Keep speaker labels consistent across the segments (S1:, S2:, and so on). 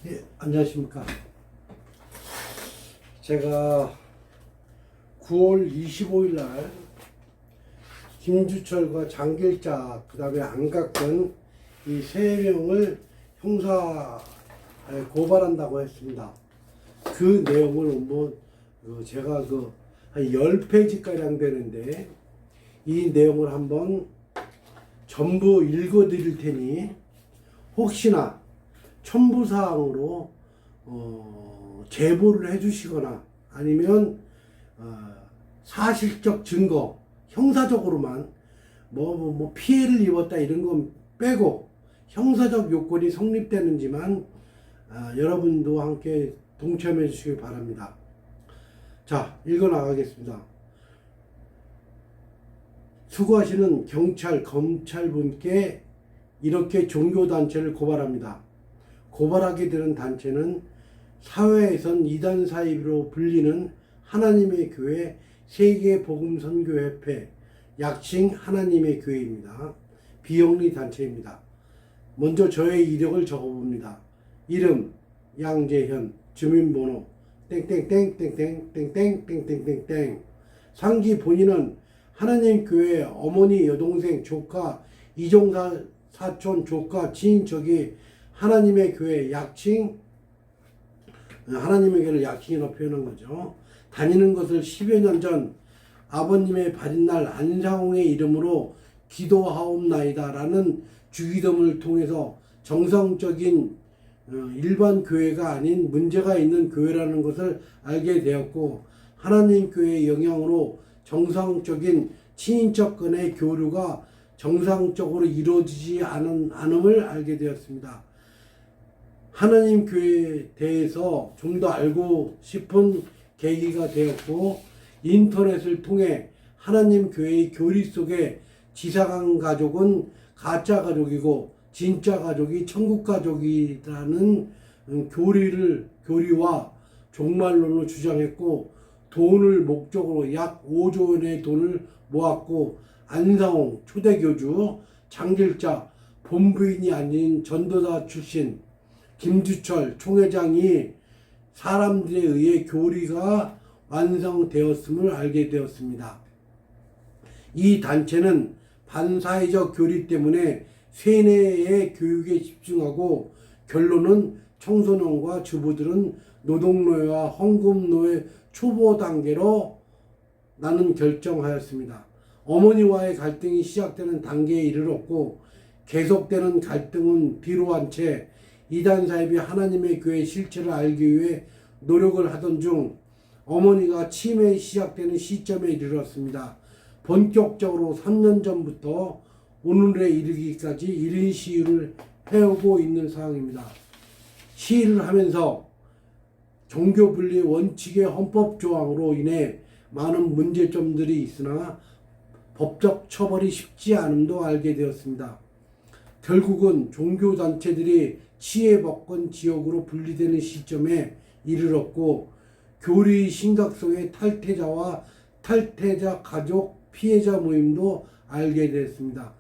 S1: 예, 안녕하십니까. 제가 9월 25일 날 김주철과 장길자 그 다음에 안각근 이 세 명을 형사 고발한다고 했습니다. 그 내용을 한번 제가 한 10페이지가량 되는데 이 내용을 한번 전부 읽어 드릴 테니 혹시나 첨부사항으로 제보를 해 주시거나 아니면 사실적 증거 형사적으로만 뭐 피해를 입었다 이런 건 빼고 형사적 요건이 성립되는지만 여러분도 함께 동참해 주시길 바랍니다. 자, 읽어 나가겠습니다. 수고하시는 경찰, 검찰분께 이렇게 종교단체를 고발합니다. 고발하게 되는 단체는 사회에선 이단 사이비로 불리는 하나님의 교회 세계복음선교협회 약칭 하나님의 교회입니다. 비영리 단체입니다. 먼저 저의 이력을 적어봅니다. 이름 양재현, 주민번호 땡땡땡땡땡땡땡땡땡땡. 상기 본인은 하나님 교회 어머니, 여동생, 조카, 이종사 사촌, 조카, 친인척이 하나님의 교회 약칭, 하나님의 교회를 약칭이라고 표현한 거죠. 다니는 것을 10여 년 전 아버님의 발인날 안상홍의 이름으로 기도하옵나이다 라는 주기도문을 통해서 정상적인 일반 교회가 아닌 문제가 있는 교회라는 것을 알게 되었고, 하나님 교회의 영향으로 정상적인 친인척 간의 교류가 정상적으로 이루어지지 않음을 알게 되었습니다. 하나님 교회에 대해서 좀 더 알고 싶은 계기가 되었고, 인터넷을 통해 하나님 교회의 교리 속에 지사강 가족은 가짜 가족이고 진짜 가족이 천국 가족이라는 교리와 종말론을 주장했고, 돈을 목적으로 약 5조 원의 돈을 모았고, 안상홍 초대교주, 장길자 본부인이 아닌 전도사 출신 김주철 총회장이 사람들에 의해 교리가 완성되었음을 알게 되었습니다. 이 단체는 반사회적 교리 때문에 세뇌의 교육에 집중하고, 결론은 청소년과 주부들은 노동노예와 헌금노예 초보 단계로 나는 결정하였습니다. 어머니와의 갈등이 시작되는 단계에 이르렀고, 계속되는 갈등은 비로한 채 이단 사입이 하나님의 교회 실체를 알기 위해 노력을 하던 중 어머니가 치매에 시작되는 시점에 이르렀습니다. 본격적으로 3년 전부터 오늘에 이르기까지 1인 시위를 해오고 있는 상황입니다. 시위를 하면서 종교분리 원칙의 헌법 조항으로 인해 많은 문제점들이 있으나 법적 처벌이 쉽지 않음도 알게 되었습니다. 결국은 종교단체들이 치해법권 지역으로 분리되는 시점에 이르렀고, 교리 심각성의 탈퇴자와 탈퇴자 가족 피해자 모임도 알게 됐습니다.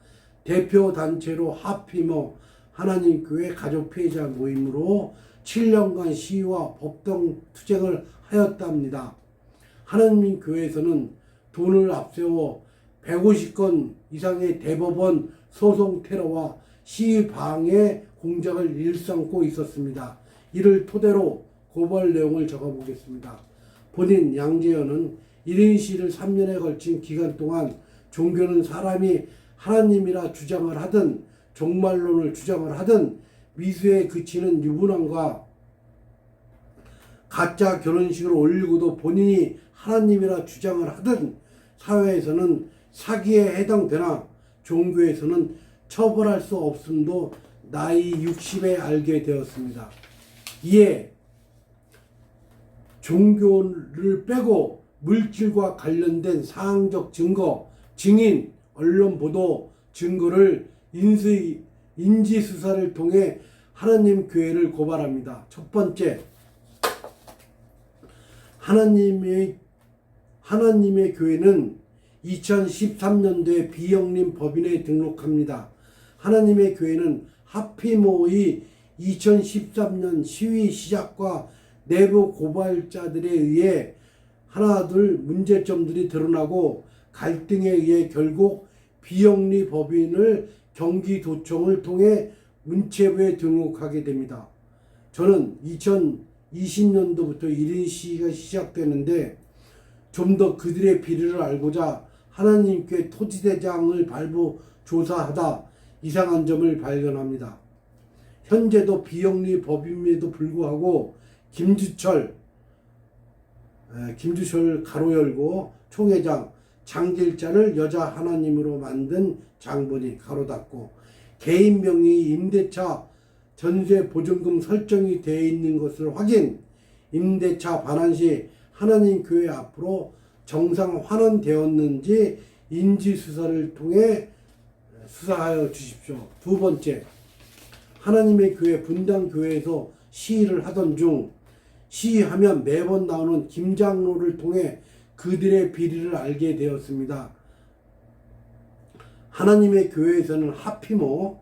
S1: 대표 단체로 하피머 하나님교회 가족 피해자 모임으로 7년간 시위와 법정 투쟁을 하였답니다. 하나님교회에서는 돈을 앞세워 150건 이상의 대법원 소송 테러와 시위 방해 공작을 일삼고 있었습니다. 이를 토대로 고발 내용을 적어보겠습니다. 본인 양재현은 1인 시위를 3년에 걸친 기간 동안 종교는 사람이 하나님이라 주장을 하든 종말론을 주장을 하든 미수에 그치는 유부남과 가짜 결혼식을 올리고도 본인이 하나님이라 주장을 하든 사회에서는 사기에 해당되나 종교에서는 처벌할 수 없음도 나이 60에 알게 되었습니다. 이에 종교를 빼고 물질과 관련된 사항적 증거, 증인, 언론 보도 증거를 인지수사를 통해 하나님 교회를 고발합니다. 첫 번째, 하나님의 교회는 2013년도에 비영림 법인에 등록합니다. 하나님의 교회는 하피모의 2013년 시위 시작과 내부 고발자들에 의해 하나둘 문제점들이 드러나고 갈등에 의해 결국 비영리 법인을 경기도청을 통해 문체부에 등록하게 됩니다. 저는 2020년도부터 1인 시위가 시작되는데 좀 더 그들의 비리를 알고자 하나님께 토지대장을 발부 조사하다 이상한 점을 발견합니다. 현재도 비영리 법임에도 불구하고 김주철 가로 열고 총회장 장길자를 여자 하나님으로 만든 장본인 가로 닫고 개인 명의 임대차 전세 보증금 설정이 되어 있는 것을 확인, 임대차 반환 시 하나님 교회 앞으로 정상 환원되었는지 인지수사를 통해 수사하여 주십시오. 두 번째, 하나님의 교회 분당교회에서 시위를 하던 중 시위하면 매번 나오는 김장로를 통해 그들의 비리를 알게 되었습니다. 하나님의 교회에서는 하피모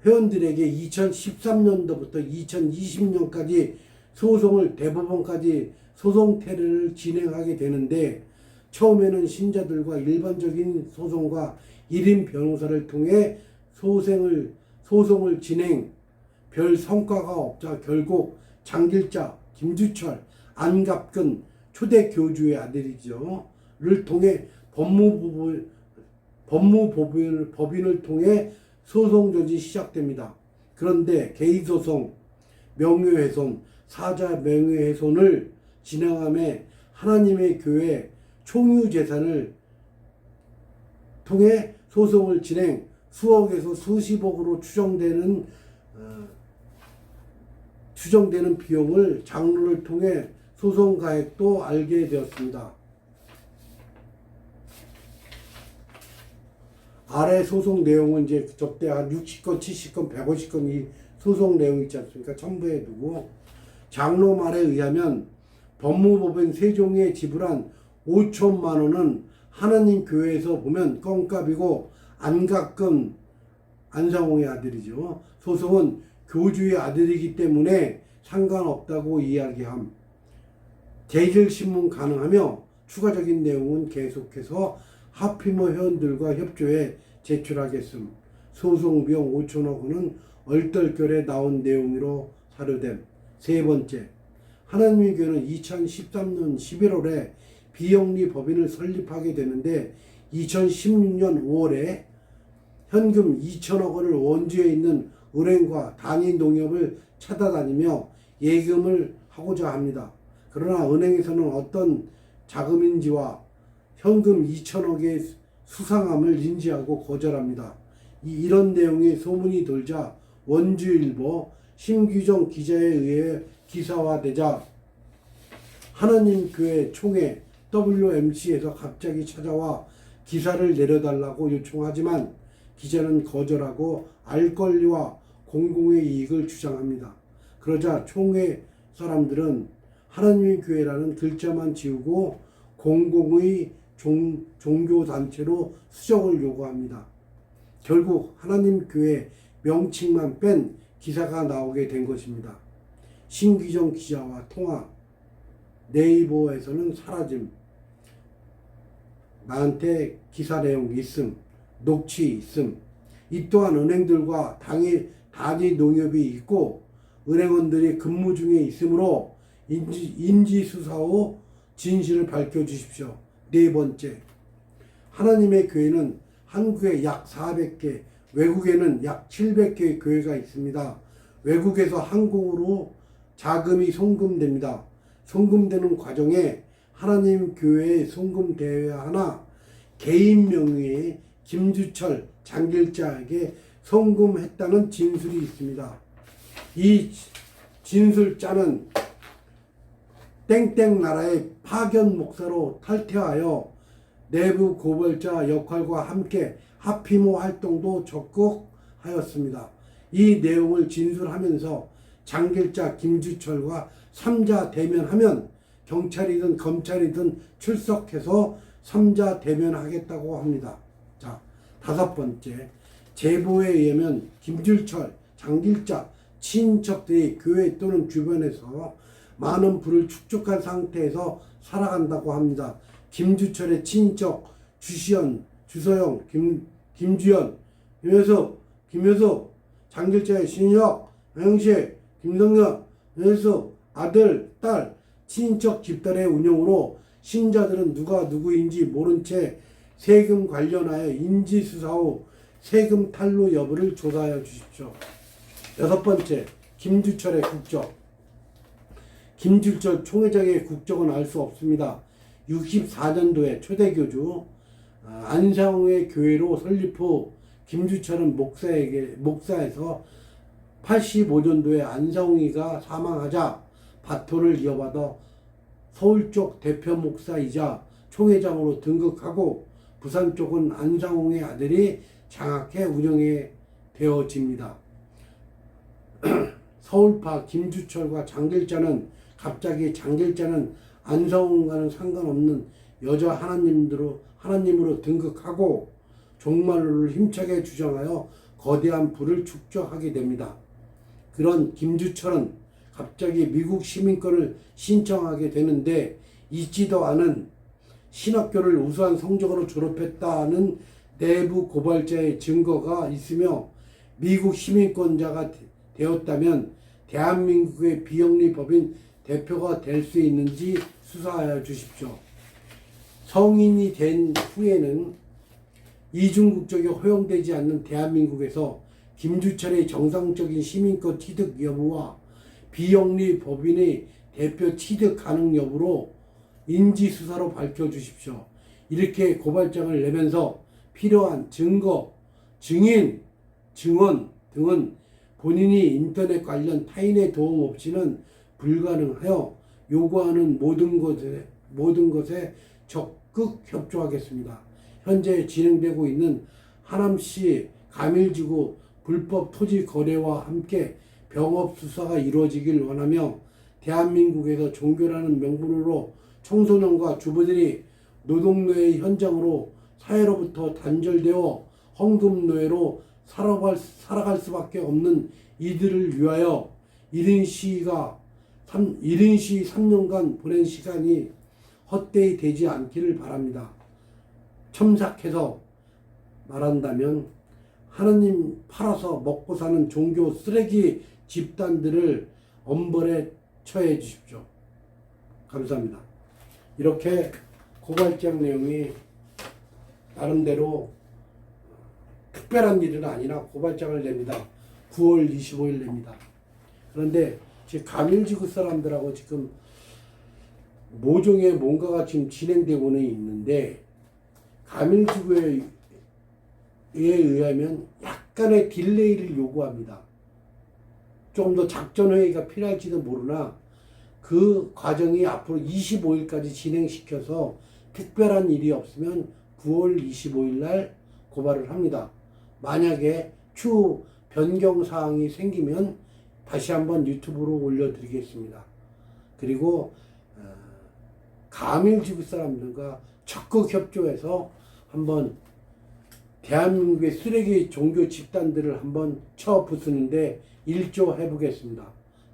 S1: 회원들에게 2013년도부터 2020년까지 소송을 대법원까지 소송 태례를 진행하게 되는데 처음에는 신자들과 일반적인 소송과 1인 변호사를 통해 소송을 진행 별 성과가 없자 결국 장길자, 김주철, 안갑근 초대 교주의 아들이죠. 를 통해 법인을 통해 소송 조지 시작됩니다. 그런데 개인소송, 명예훼손, 사자 명예훼손을 진행함에 하나님의 교회 총유재산을 통해 소송을 진행 수억에서 수십억으로 추정되는 비용을 장로를 통해 소송 가액도 알게 되었습니다. 아래 소송 내용은 이제 접대 한 60건, 70건, 150건 이 소송 내용 있지 않습니까? 첨부해 두고 장로 말에 의하면 법무법인 세종에 지불한 5천만 원은 하나님 교회에서 보면 껌값이고 안가끔 안상홍의 아들이죠. 소송은 교주의 아들이기 때문에 상관없다고 이야기함. 대질신문 가능하며 추가적인 내용은 계속해서 하피모 회원들과 협조해 제출하겠음. 소송 비용 5천억 원은 얼떨결에 나온 내용으로 사료됨. 세 번째, 하나님의 교회는 2013년 11월에 비영리 법인을 설립하게 되는데 2016년 5월에 현금 2천억 원을 원주에 있는 은행과 단위 농협을 찾아다니며 예금을 하고자 합니다. 그러나 은행에서는 어떤 자금인지와 현금 2천억의 수상함을 인지하고 거절합니다. 이런 내용의 소문이 돌자 원주일보 심규정 기자에 의해 기사화되자 하나님교회 총회 WMC에서 갑자기 찾아와 기사를 내려달라고 요청하지만 기자는 거절하고 알 권리와 공공의 이익을 주장합니다. 그러자 총회 사람들은 하나님의 교회라는 글자만 지우고 공공의 종교단체로 수정을 요구합니다. 결국 하나님 교회 명칭만 뺀 기사가 나오게 된 것입니다. 신규정 기자와 통화, 네이버에서는 사라짐, 나한테 기사 내용 있음, 녹취 있음. 이 또한 은행들과 단위 농협이 있고 은행원들이 근무 중에 있으므로 인지수사 후 진실을 밝혀주십시오. 네 번째, 하나님의 교회는 한국에 약 400개, 외국에는 약 700개의 교회가 있습니다. 외국에서 한국으로 자금이 송금됩니다. 송금되는 과정에 하나님 교회에 송금되어야 하나 개인 명의의 김주철, 장길자에게 송금했다는 진술이 있습니다. 이 진술자는 땡땡 나라의 파견 목사로 탈퇴하여 내부 고발자 역할과 함께 하피모 활동도 적극하였습니다. 이 내용을 진술하면서 장길자 김주철과 3자 대면하면 경찰이든 검찰이든 출석해서 3자 대면하겠다고 합니다. 자, 다섯 번째, 제보에 의하면 김주철, 장길자, 친인척들이 교회 또는 주변에서 많은 부를 축적한 상태에서 살아간다고 합니다. 김주철의 친인척 주시연, 주서영, 김주연, 김효숙, 장길자의 신혁, 양영식, 김성현, 윤혜숙, 아들, 딸, 친인척 집단의 운영으로 신자들은 누가 누구인지 모른 채 세금 관련하여 인지수사 후 세금 탈루 여부를 조사하여 주십시오. 6번째, 김주철의 국적. 김주철 총회장의 국적은 알 수 없습니다. 64년도에 초대교주 안상우의 교회로 설립 후 김주철은 목사에서 85년도에 안상우이가 사망하자 바톤을 이어받아 서울 쪽 대표 목사이자 총회장으로 등극하고 부산 쪽은 안상홍의 아들이 장악해 운영해 되어집니다. 서울파 김주철과 장길자는 갑자기 장길자는 안상홍과는 상관없는 여자 하나님으로 등극하고 종말론을 힘차게 주장하여 거대한 부를 축적하게 됩니다. 그런 김주철은 갑자기 미국 시민권을 신청하게 되는데 있지도 않은 신학교를 우수한 성적으로 졸업했다는 내부 고발자의 증거가 있으며 미국 시민권자가 되었다면 대한민국의 비영리 법인 대표가 될 수 있는지 수사하여 주십시오. 성인이 된 후에는 이중국적이 허용되지 않는 대한민국에서 김주철의 정상적인 시민권 취득 여부와 비영리 법인의 대표 취득 가능 여부로 인지수사로 밝혀주십시오. 이렇게 고발장을 내면서 필요한 증거, 증인, 증언 등은 본인이 인터넷 관련 타인의 도움 없이는 불가능하여 요구하는 모든 것에 적극 협조하겠습니다. 현재 진행되고 있는 하남시 가밀지구 불법 토지 거래와 함께 병업 수사가 이루어지길 원하며 대한민국에서 종교라는 명분으로 청소년과 주부들이 노동노예 현장으로 사회로부터 단절되어 헌금노예로 살아갈 수밖에 없는 이들을 위하여 1인 시 3년간 보낸 시간이 헛되이 되지 않기를 바랍니다. 첨삭해서 말한다면 하나님 팔아서 먹고 사는 종교 쓰레기 집단들을 엄벌에 처해 주십시오. 감사합니다. 이렇게 고발장 내용이 나름대로 특별한 일은 아니라 고발장을 냅니다. 9월 25일 냅니다. 그런데 지금 가밀지구 사람들하고 지금 모종의 뭔가가 지금 진행되고는 있는데 가밀지구에 의하면 약간의 딜레이를 요구합니다. 좀 더 작전회의가 필요할지도 모르나 그 과정이 앞으로 25일까지 진행시켜서 특별한 일이 없으면 9월 25일 날 고발을 합니다. 만약에 추후 변경사항이 생기면 다시 한번 유튜브로 올려드리겠습니다. 그리고 가밀지구 사람들과 적극 협조해서 한번 대한민국의 쓰레기 종교 집단들을 한번 쳐 부수는데 일조해 보겠습니다.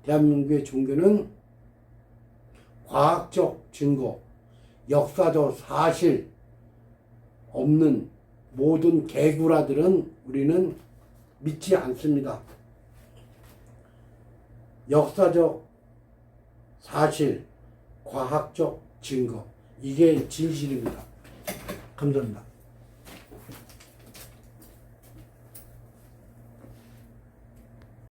S1: 대한민국의 종교는 과학적 증거, 역사적 사실 없는 모든 개구라들은 우리는 믿지 않습니다. 역사적 사실, 과학적 증거, 이게 진실입니다. 감사합니다.